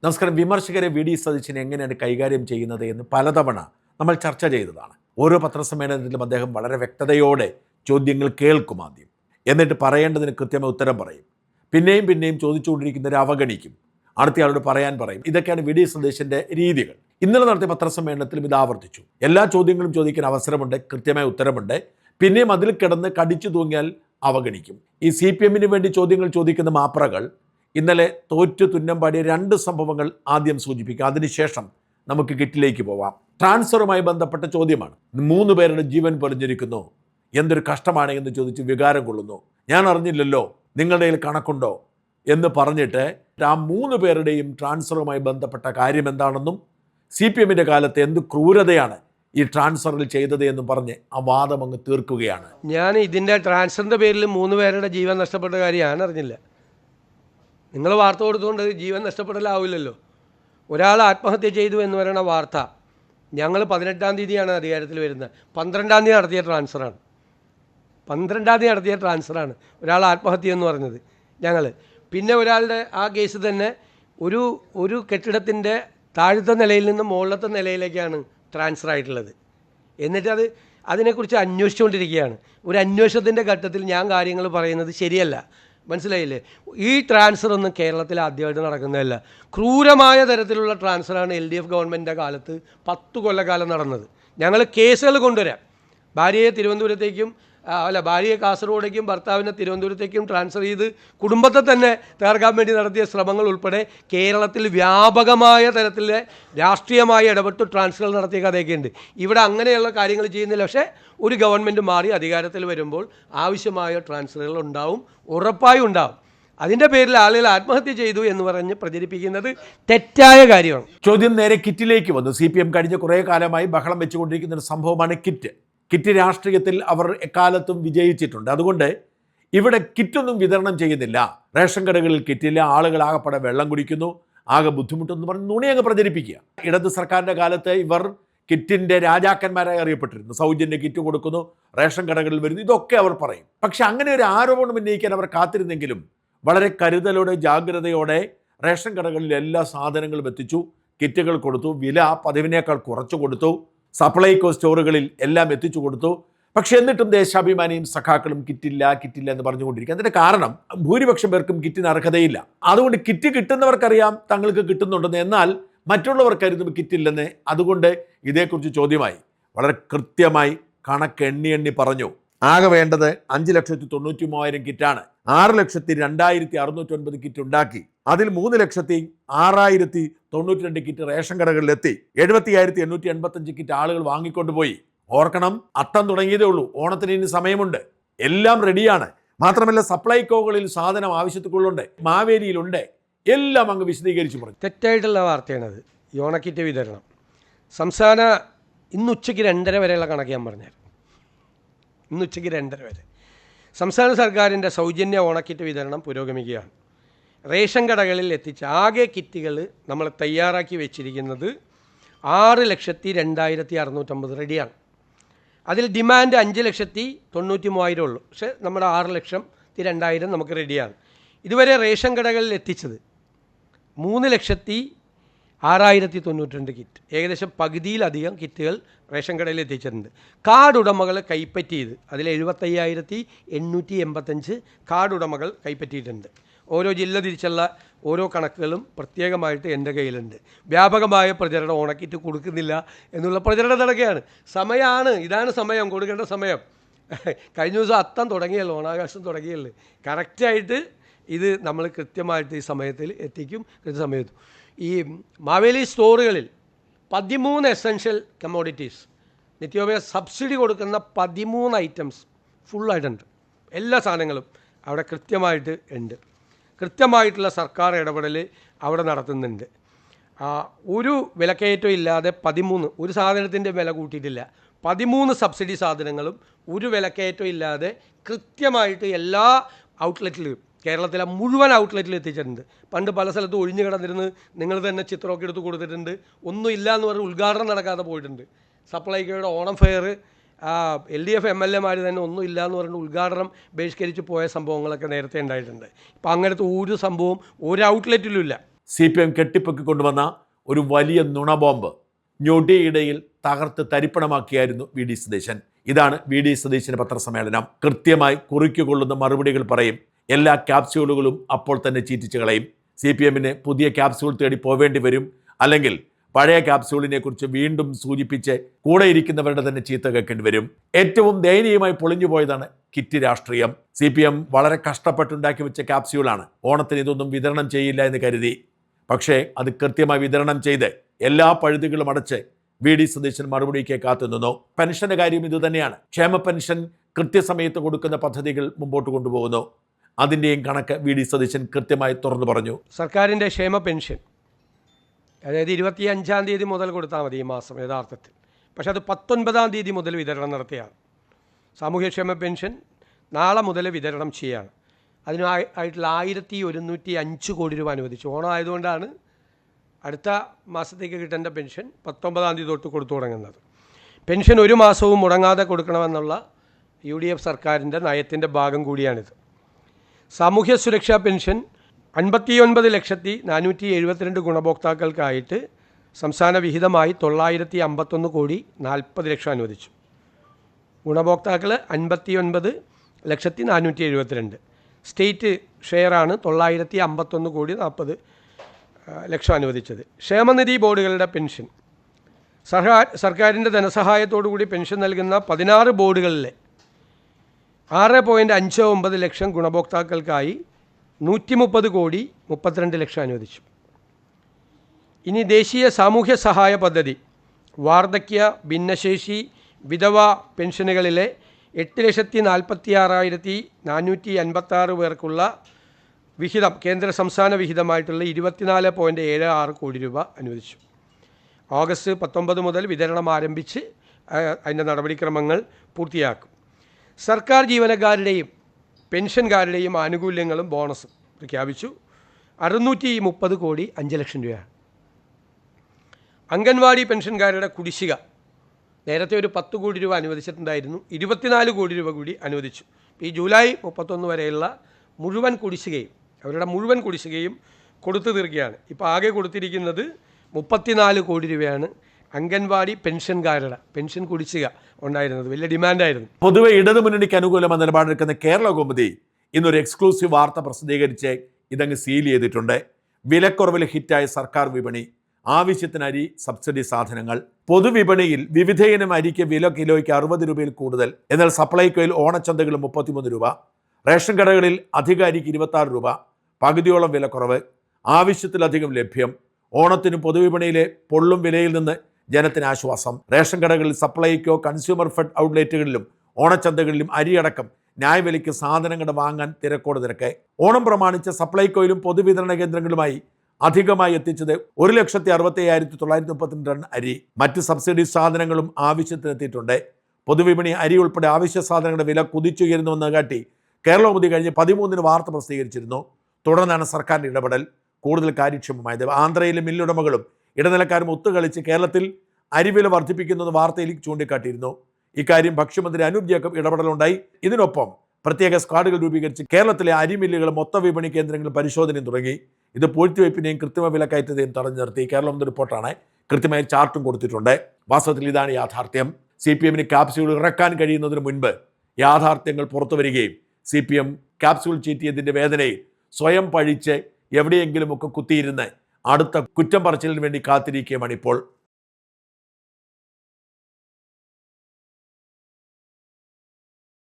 നമസ്കാരം. വിമർശകരെ V D സതീശനെ എങ്ങനെയാണ് കൈകാര്യം ചെയ്യുന്നത് എന്ന് പലതവണ നമ്മൾ ചർച്ച ചെയ്തതാണ്. ഓരോ പത്രസമ്മേളനത്തിലും അദ്ദേഹം വളരെ വ്യക്തതയോടെ ചോദ്യങ്ങൾ കേൾക്കും ആദ്യം, എന്നിട്ട് പറയേണ്ടതിന് കൃത്യമായ ഉത്തരം പറയും. പിന്നെയും പിന്നെയും ചോദിച്ചുകൊണ്ടിരിക്കുന്നവരെ അവഗണിക്കും, അടുത്തയാളോട് പറയാൻ പറയും. ഇതൊക്കെയാണ് വി ഡി സതീശൻ്റെ രീതികൾ. ഇന്നലെ നടത്തിയ പത്രസമ്മേളനത്തിലും ഇത് ആവർത്തിച്ചു. എല്ലാ ചോദ്യങ്ങളും ചോദിക്കാൻ അവസരമുണ്ട്, കൃത്യമായ ഉത്തരമുണ്ട്. പിന്നെയും അതിൽ കിടന്ന് കടിച്ചു തൂങ്ങിയാൽ അവഗണിക്കും. ഈ CPM വേണ്ടി ചോദ്യങ്ങൾ ചോദിക്കുന്ന മാപ്രകൾ ഇന്നലെ തോറ്റു തുന്നം പാടിയ 2 സംഭവങ്ങൾ ആദ്യം സൂചിപ്പിക്കുക, അതിനുശേഷം നമുക്ക് കിറ്റിലേക്ക് പോവാം. ട്രാൻസ്ഫറുമായി ബന്ധപ്പെട്ട ചോദ്യമാണ്. 3 പേരുടെ ജീവൻ പൊലിഞ്ഞിരിക്കുന്നു, എന്തൊരു കഷ്ടമാണ് എന്ന് ചോദിച്ച് വികാരം കൊള്ളുന്നു. ഞാൻ അറിഞ്ഞില്ലല്ലോ, നിങ്ങളുടെ കയ്യിൽ കണക്കുണ്ടോ എന്ന് പറഞ്ഞിട്ട് ആ 3 പേരുടെയും ട്രാൻസ്ഫറുമായി ബന്ധപ്പെട്ട കാര്യം എന്താണെന്നും CPM കാലത്ത് എന്ത് ക്രൂരതയാണ് ഈ ട്രാൻസ്ഫറിൽ ചെയ്തത് എന്നും പറഞ്ഞ് ആ വാദം അങ്ങ് തീർക്കുകയാണ്. ഞാൻ ഇതിൻ്റെ ട്രാൻസ്ഫറിൻ്റെ പേരിൽ 3 പേരുടെ ജീവൻ നഷ്ടപ്പെട്ട കാര്യം ഞാൻ അറിഞ്ഞില്ല. നിങ്ങൾ വാർത്ത കൊടുത്തുകൊണ്ട് ജീവൻ നഷ്ടപ്പെടലാവില്ലല്ലോ. ഒരാൾ ആത്മഹത്യ ചെയ്തു എന്ന് പറയുന്ന വാർത്ത ഞങ്ങൾ 18-ാം തീയതിയാണ് അധികാരത്തിൽ വരുന്നത്. 12-ാം തീയതി നടത്തിയ ട്രാൻസ്ഫറാണ്. 12-ാം തീയതി നടത്തിയ ട്രാൻസ്ഫറാണ് ഒരാൾ ആത്മഹത്യ എന്ന് പറഞ്ഞത് ഞങ്ങൾ. പിന്നെ ഒരാളുടെ ആ കേസ് തന്നെ ഒരു കെട്ടിടത്തിൻ്റെ താഴത്തെ നിലയിൽ നിന്ന് മുകളിലത്തെ നിലയിലേക്കാണ് ട്രാൻസ്ഫർ ആയിട്ടുള്ളത്. എന്നിട്ട് അതിനെക്കുറിച്ച് അന്വേഷിച്ചുകൊണ്ടിരിക്കുകയാണ്. ഒരു അന്വേഷണത്തിൻ്റെ ഘട്ടത്തിൽ ഞാൻ കാര്യങ്ങൾ പറയുന്നത് ശരിയല്ല, മനസ്സിലായില്ലേ? ഈ ട്രാൻസ്ഫർ ഒന്നും കേരളത്തിൽ ആദ്യമായിട്ട് നടക്കുന്നതല്ല. ക്രൂരമായ തരത്തിലുള്ള ട്രാൻസ്ഫറാണ് LDF ഗവൺമെൻറ്റിൻ്റെ കാലത്ത് 10 കൊല്ലക്കാലം നടന്നത്. ഞങ്ങൾ കേസുകൾ കൊണ്ടുവരാം. ഭാര്യയെ കാസർഗോഡേക്കും ഭർത്താവിനെ തിരുവനന്തപുരത്തേക്കും ട്രാൻസ്ഫർ ചെയ്ത് കുടുംബത്തെ തന്നെ തകർക്കാൻ വേണ്ടി നടത്തിയ ശ്രമങ്ങൾ ഉൾപ്പെടെ കേരളത്തിൽ വ്യാപകമായ തരത്തിലെ രാഷ്ട്രീയമായ ഇടപെട്ട് ട്രാൻസ്ഫർ നടത്തിയ കഥയൊക്കെ ഉണ്ട്. ഇവിടെ അങ്ങനെയുള്ള കാര്യങ്ങൾ ചെയ്യുന്നില്ല. പക്ഷേ ഒരു ഗവൺമെൻറ് മാറി അധികാരത്തിൽ വരുമ്പോൾ ആവശ്യമായ ട്രാൻസ്ഫറുകൾ ഉണ്ടാവും, ഉറപ്പായും ഉണ്ടാവും. അതിൻ്റെ പേരിൽ ആളുകൾ ആത്മഹത്യ ചെയ്തു എന്ന് പറഞ്ഞ് പ്രചരിപ്പിക്കുന്നത് തെറ്റായ കാര്യമാണ്. ചോദ്യം നേരെ കിറ്റിലേക്ക് വന്നു. CPM കഴിഞ്ഞ കുറേ കാലമായി ബഹളം വെച്ചുകൊണ്ടിരിക്കുന്ന ഒരു സംഭവമാണ് കിറ്റ് രാഷ്ട്രീയത്തിൽ അവർ എക്കാലത്തും വിജയിച്ചിട്ടുണ്ട്. അതുകൊണ്ട് ഇവിടെ കിറ്റൊന്നും വിതരണം ചെയ്യുന്നില്ല, റേഷൻ കടകളിൽ കിറ്റില്ല, ആളുകൾ ആകെപ്പാടെ വെള്ളം കുടിക്കുന്നു, ആകെ ബുദ്ധിമുട്ടെന്ന് പറഞ്ഞ് നുണയങ്ങ് പ്രചരിപ്പിക്കുക. ഇടത് സർക്കാരിൻ്റെ കാലത്ത് ഇവർ കിറ്റിൻ്റെ രാജാക്കന്മാരായി അറിയപ്പെട്ടിരുന്നു. സൗജന്യ കിറ്റ് കൊടുക്കുന്നു, റേഷൻ കടകളിൽ വരുന്നു, ഇതൊക്കെ അവർ പറയും. പക്ഷെ അങ്ങനെ ഒരു ആരോപണം ഉന്നയിക്കാൻ അവർ കാത്തിരുന്നെങ്കിലും വളരെ കരുതലോടെ ജാഗ്രതയോടെ റേഷൻ കടകളിൽ എല്ലാ സാധനങ്ങളും എത്തിച്ചു, കിറ്റുകൾ കൊടുത്തു, വില പതിവിനേക്കാൾ കുറച്ചു കൊടുത്തു, സപ്ലൈകോ സ്റ്റോറുകളിൽ എല്ലാം എത്തിച്ചു കൊടുത്തു. പക്ഷെ എന്നിട്ടും ദേശാഭിമാനിയും സഖാക്കളും കിറ്റില്ല എന്ന് പറഞ്ഞുകൊണ്ടിരിക്കുക. അതിൻ്റെ കാരണം ഭൂരിപക്ഷം പേർക്കും കിറ്റിന് അർഹതയില്ല. അതുകൊണ്ട് കിറ്റ് കിട്ടുന്നവർക്കറിയാം തങ്ങൾക്ക് കിട്ടുന്നുണ്ടെന്ന്, എന്നാൽ മറ്റുള്ളവർക്കായിരുന്നു കിറ്റില്ലെന്ന്. അതുകൊണ്ട് ഇതേക്കുറിച്ച് ചോദ്യമായി വളരെ കൃത്യമായി കണക്കെണ്ണി പറഞ്ഞു. ആകെ വേണ്ടത് 5,93,000 കിറ്റാണ്. 6,02,609 കിറ്റ് ഉണ്ടാക്കി. അതിൽ 3,06,092 കിറ്റ് റേഷൻ കടകളിലെത്തി. 70,885 കിറ്റ് ആളുകൾ വാങ്ങിക്കൊണ്ടുപോയി. ഓർക്കണം, അത്തം തുടങ്ങിയതേ ഉള്ളൂ, ഓണത്തിന് ഇനി സമയമുണ്ട്, എല്ലാം റെഡിയാണ്. മാത്രമല്ല സപ്ലൈകോകളിൽ സാധനം ആവശ്യത്തിക്കുള്ളുണ്ട്, മാവേലിയിലുണ്ട്, എല്ലാം അങ്ങ് വിശദീകരിച്ചു പറഞ്ഞു. തെറ്റായിട്ടുള്ള വാർത്തയാണത്. ഈ ഓണക്കിറ്റ് വിതരണം സംസ്ഥാന ഇന്ന് ഉച്ചയ്ക്ക് 2:30 വരെയുള്ള കണക്ക് ഞാൻ പറഞ്ഞുതരാം. ഇന്ന് ഉച്ചയ്ക്ക് 2:30 വരെ സംസ്ഥാന സർക്കാരിൻ്റെ സൗജന്യ ഓണക്കിറ്റ് വിതരണം പുരോഗമിക്കുകയാണ്. റേഷൻ കടകളിൽ എത്തിച്ച ആകെ കിറ്റുകൾ നമ്മൾ തയ്യാറാക്കി വെച്ചിരിക്കുന്നത് 6,02,650 റെഡിയാണ്. അതിൽ ഡിമാൻഡ് 5,93,000 ഉള്ളൂ. പക്ഷേ നമ്മുടെ 6,02,000 നമുക്ക് റെഡിയാണ്. ഇതുവരെ റേഷൻ കടകളിൽ എത്തിച്ചത് 3,06,092 കിറ്റ്. ഏകദേശം പകുതിയിലധികം കിറ്റുകൾ റേഷൻ കടയിൽ എത്തിച്ചിട്ടുണ്ട്. കാർഡ് ഉടമകൾ കൈപ്പറ്റിയത് അതിൽ 75,885 കാർഡ് ഉടമകൾ കൈപ്പറ്റിയിട്ടുണ്ട്. ഓരോ ജില്ല തിരിച്ചുള്ള ഓരോ കണക്കുകളും പ്രത്യേകമായിട്ട് എൻ്റെ കയ്യിലുണ്ട്. വ്യാപകമായ പ്രചരണം ഓണക്കിറ്റ് കൊടുക്കുന്നില്ല എന്നുള്ള പ്രചരണം നടക്കുകയാണ്. സമയമാണ്, ഇതാണ് സമയം, കൊടുക്കേണ്ട സമയം. കഴിഞ്ഞ ദിവസം അത്തം തുടങ്ങിയല്ലോ, ഓണാഘോഷം തുടങ്ങിയല്ലേ. കറക്റ്റായിട്ട് ഇത് നമ്മൾ കൃത്യമായിട്ട് ഈ സമയത്തിൽ എത്തിക്കും. കൃത്യസമയത്ത് ഈ മാവേലി സ്റ്റോറുകളിൽ 13 എസെൻഷ്യൽ കമ്മോഡിറ്റീസ്, നിത്യോപയോഗ സബ്സിഡി കൊടുക്കുന്ന 13 ഐറ്റംസ് ഫുള്ളായിട്ടുണ്ട്. എല്ലാ സാധനങ്ങളും അവിടെ കൃത്യമായിട്ട് ഉണ്ട്. കൃത്യമായിട്ടുള്ള സർക്കാർ ഇടപെടൽ അവിടെ നടത്തുന്നുണ്ട്. ഒരു വിലക്കയറ്റം ഇല്ലാതെ 13, ഒരു സാധനത്തിൻ്റെ വില കൂട്ടിയിട്ടില്ല. 13 സബ്സിഡി സാധനങ്ങളും ഒരു വിലക്കയറ്റം ഇല്ലാതെ കൃത്യമായിട്ട് എല്ലാ ഔട്ട്ലെറ്റിലും, കേരളത്തിലെ മുഴുവൻ ഔട്ട്ലെറ്റിൽ എത്തിച്ചിട്ടുണ്ട്. പണ്ട് പല സ്ഥലത്തും ഒഴിഞ്ഞു കിടന്നിരുന്ന് നിങ്ങൾ തന്നെ ചിത്രമൊക്കെ എടുത്ത് കൊടുത്തിട്ടുണ്ട്. ഒന്നും ഇല്ല എന്ന് പറഞ്ഞ് ഉദ്ഘാടനം നടക്കാതെ പോയിട്ടുണ്ട്. സപ്ലൈകോയുടെ ഓണം ഫെയർ LDF MLA തന്നെ ഒന്നും ഇല്ല എന്ന് പറഞ്ഞിട്ട് ഉദ്ഘാടനം ബഹിഷ്കരിച്ച് പോയ സംഭവങ്ങളൊക്കെ നേരത്തെ ഉണ്ടായിട്ടുണ്ട്. ഇപ്പം അങ്ങനത്തെ ഒരു സംഭവം ഒരു ഔട്ട്ലെറ്റിലും ഇല്ല. CPM കെട്ടിപ്പൊക്കിക്കൊണ്ടുവന്ന ഒരു വലിയ നുണബോംബ് ഞൊടിയിടയിൽ തകർത്ത് തരിപ്പണമാക്കിയായിരുന്നു VD സതീശൻ. ഇതാണ് VD സതീശന്റെ പത്രസമ്മേളനം. കൃത്യമായി കുറിക്കുകൊള്ളുന്ന മറുപടികൾ പറയും. എല്ലാ ക്യാപ്സ്യൂളുകളും അപ്പോൾ തന്നെ ചീറ്റിച്ച് കളയും. CPMന് പുതിയ ക്യാപ്സ്യൂൾ തേടി പോവേണ്ടി വരും. അല്ലെങ്കിൽ പഴയ ക്യാപ്സ്യൂളിനെ കുറിച്ച് വീണ്ടും സൂചിപ്പിച്ച് കൂടെ ഇരിക്കുന്നവരുടെ തന്നെ ചീത്ത കേൾക്കേണ്ടി വരും. ഏറ്റവും ദയനീയമായി പൊളിഞ്ഞുപോയതാണ് കിറ്റ് രാഷ്ട്രീയം. CPM വളരെ കഷ്ടപ്പെട്ടുണ്ടാക്കി വെച്ച ക്യാപ്സ്യൂളാണ്. ഓണത്തിന് ഇതൊന്നും വിതരണം ചെയ്യില്ല എന്ന് കരുതി. പക്ഷേ അത് കൃത്യമായി വിതരണം ചെയ്ത് എല്ലാ പഴുതുകളും അടച്ച് VD സതീശൻ മറുപടിക്ക് കാത്തുനിന്നു. പെൻഷന്റെ കാര്യം ഇതുതന്നെയാണ്. ക്ഷേമ പെൻഷൻ കൃത്യസമയത്ത് കൊടുക്കുന്ന പദ്ധതികൾ മുമ്പോട്ട് കൊണ്ടുപോകുന്നു. അതിൻ്റെയും കണക്ക് VD സതീശൻ കൃത്യമായി തുറന്നു പറഞ്ഞു. സർക്കാരിൻ്റെ ക്ഷേമ പെൻഷൻ അതായത് 25-ാം തീയതി മുതൽ കൊടുത്താൽ മതി ഈ മാസം യഥാർത്ഥത്തിൽ. പക്ഷെ അത് 19-ാം തീയതി മുതൽ വിതരണം നടത്തുകയാണ്. സാമൂഹ്യക്ഷേമ പെൻഷൻ നാളെ മുതൽ വിതരണം ചെയ്യുകയാണ്. അതിനായിട്ടുള്ള 1105 കോടി രൂപ അനുവദിച്ചു. ഓണം ആയതുകൊണ്ടാണ് അടുത്ത മാസത്തേക്ക് കിട്ടേണ്ട പെൻഷൻ 19-ാം തീയതി തൊട്ട് കൊടുത്തു തുടങ്ങുന്നത്. പെൻഷൻ ഒരു മാസവും മുടങ്ങാതെ കൊടുക്കണമെന്നുള്ള UDF സർക്കാരിൻ്റെ നയത്തിൻ്റെ ഭാഗം കൂടിയാണിത്. സാമൂഹ്യ സുരക്ഷാ പെൻഷൻ 59,472 ഗുണഭോക്താക്കൾക്കായിട്ട് സംസ്ഥാന വിഹിതമായി 951 കോടി 40 ലക്ഷം അനുവദിച്ചു. ഗുണഭോക്താക്കൾ 59,472. സ്റ്റേറ്റ് ഷെയറാണ് 951 കോടി 40 ലക്ഷം അനുവദിച്ചത്. ക്ഷേമനിധി ബോർഡുകളുടെ പെൻഷൻ സർക്കാരിൻ്റെ ധനസഹായത്തോടുകൂടി പെൻഷൻ നൽകുന്ന 16 ബോർഡുകളിലെ 6.59 ലക്ഷം ഗുണഭോക്താക്കൾക്കായി 130 കോടി 32 ലക്ഷം അനുവദിച്ചു. ഇനി ദേശീയ സാമൂഹ്യ സഹായ പദ്ധതി വാർദ്ധക്യ, ഭിന്നശേഷി, വിധവ പെൻഷനുകളിലെ 8,46,456 പേർക്കുള്ള വിഹിതം കേന്ദ്ര സംസ്ഥാന വിഹിതമായിട്ടുള്ള 24.76 കോടി രൂപ അനുവദിച്ചു. ഓഗസ്റ്റ് 19 മുതൽ വിതരണം ആരംഭിച്ച് അതിൻ്റെ നടപടിക്രമങ്ങൾ പൂർത്തിയാക്കും. സർക്കാർ ജീവനക്കാരുടെയും പെൻഷൻകാരുടെയും ആനുകൂല്യങ്ങളും ബോണസും പ്രഖ്യാപിച്ചു. 630 കോടി 5 ലക്ഷം രൂപയാണ്. അംഗൻവാടി പെൻഷൻകാരുടെ കുടിശ്ശിക നേരത്തെ ഒരു 10 കോടി രൂപ അനുവദിച്ചിട്ടുണ്ടായിരുന്നു. 24 കോടി രൂപ കൂടി അനുവദിച്ചു. ഈ ജൂലൈ 31 വരെയുള്ള മുഴുവൻ കുടിശ്ശികയും അവരുടെ മുഴുവൻ കുടിശ്ശികയും കൊടുത്തു തീർക്കുകയാണ്. ഇപ്പോൾ ആകെ കൊടുത്തിരിക്കുന്നത് 34 കോടി രൂപയാണ്. അംഗൻവാടി പെൻഷൻകാരുടെ പെൻഷൻ കുടിശ്ശിക ഉണ്ടായിരുന്നത് വലിയ ഡിമാൻഡായിരുന്നു. പൊതുവെ ഇടതുമുന്നണിക്ക് അനുകൂലമായ നിലപാടെടുക്കുന്ന കേരള കൗമുദി ഇന്നൊരു എക്സ്ക്ലൂസീവ് വാർത്ത പ്രസിദ്ധീകരിച്ച് ഇതങ്ങ് സീൽ ചെയ്തിട്ടുണ്ട്. വിലക്കുറവിൽ ഹിറ്റായ സർക്കാർ വിപണി, ആവശ്യത്തിന് അരി, സബ്സിഡി സാധനങ്ങൾ. പൊതുവിപണിയിൽ വിവിധയിനം അരിക്ക് വില കിലോയ്ക്ക് 60 രൂപയിൽ കൂടുതൽ. എന്നാൽ സപ്ലൈകോയിൽ ഓണച്ചന്തകളിൽ 33 രൂപ. റേഷൻ കടകളിൽ അധിക അരിക്ക് 26 രൂപ. പകുതിയോളം വിലക്കുറവ്, ആവശ്യത്തിലധികം ലഭ്യം. ഓണത്തിന് പൊതുവിപണിയിലെ പൊള്ളും വിലയിൽ നിന്ന് ജനത്തിന് ആശ്വാസം. റേഷൻ കടകളിൽ, സപ്ലൈകോ, കൺസ്യൂമർ ഫെഡ് ഔട്ട്ലെറ്റുകളിലും ഓണച്ചന്തകളിലും അരിയടക്കം ന്യായവിലയ്ക്ക് സാധനങ്ങൾ വാങ്ങാൻ തിരക്കോട് തിരക്ക്. ഓണം പ്രമാണിച്ച് സപ്ലൈകോയിലും പൊതുവിതരണ കേന്ദ്രങ്ങളുമായി അധികമായി എത്തിച്ചത് 1,67,932 ടൺ അരി. മറ്റ് സബ്സിഡി സാധനങ്ങളും ആവശ്യത്തിനെത്തിയിട്ടുണ്ട്. പൊതുവിപണി അരി ഉൾപ്പെടെ ആവശ്യ സാധനങ്ങളുടെ വില കുതിച്ചുയരുന്നുവെന്ന് കാട്ടി കേരള കൗമുദി കഴിഞ്ഞ് 13-ന് വാർത്ത പ്രസിദ്ധീകരിച്ചിരുന്നു. തുടർന്നാണ് സർക്കാരിൻ്റെ ഇടപെടൽ കൂടുതൽ കാര്യക്ഷമമായത്. ആന്ധ്രയിലെ മില്ലുടമകളും ഇടനിലക്കാരും ഒത്തുകളിച്ച് കേരളത്തിൽ അരിവില വർദ്ധിപ്പിക്കുന്നത് വാർത്തയിൽ ചൂണ്ടിക്കാട്ടിയിരുന്നു. ഇക്കാര്യം ഭക്ഷ്യമന്ത്രി അനൂപ് ജേക്കബ് ഇടപെടലുണ്ടായി. ഇതിനൊപ്പം പ്രത്യേക സ്ക്വാഡുകൾ രൂപീകരിച്ച് കേരളത്തിലെ അരിമില്ലുകളും മൊത്ത വിപണി കേന്ദ്രങ്ങളും പരിശോധനയും തുടങ്ങി. ഇത് പൂഴ്ത്തിവയ്പ്പിനെയും കൃത്രിമ വിലക്കയറ്റത്തെയും തടഞ്ഞു നിർത്തി. കേരളം എന്ന റിപ്പോർട്ടാണ്. കൃത്യമായ ചാർട്ടും കൊടുത്തിട്ടുണ്ട്. വാസ്തവത്തിൽ ഇതാണ് യാഥാർത്ഥ്യം. CPMന് ക്യാപ്സ്യൂൾ ഇറക്കാൻ കഴിയുന്നതിന് മുൻപ് യാഥാർത്ഥ്യങ്ങൾ പുറത്തു വരികയും CPM ക്യാപ്സ്യൂൾ ചീറ്റിയതിൻ്റെ വേദനയിൽ സ്വയം പഴിച്ച് എവിടെയെങ്കിലുമൊക്കെ കുത്തിയിരുന്ന് അടുത്ത കുറ്റം പറച്ചിലിന് വേണ്ടി കാത്തിരിക്കുകയുമാണ് ഇപ്പോൾ.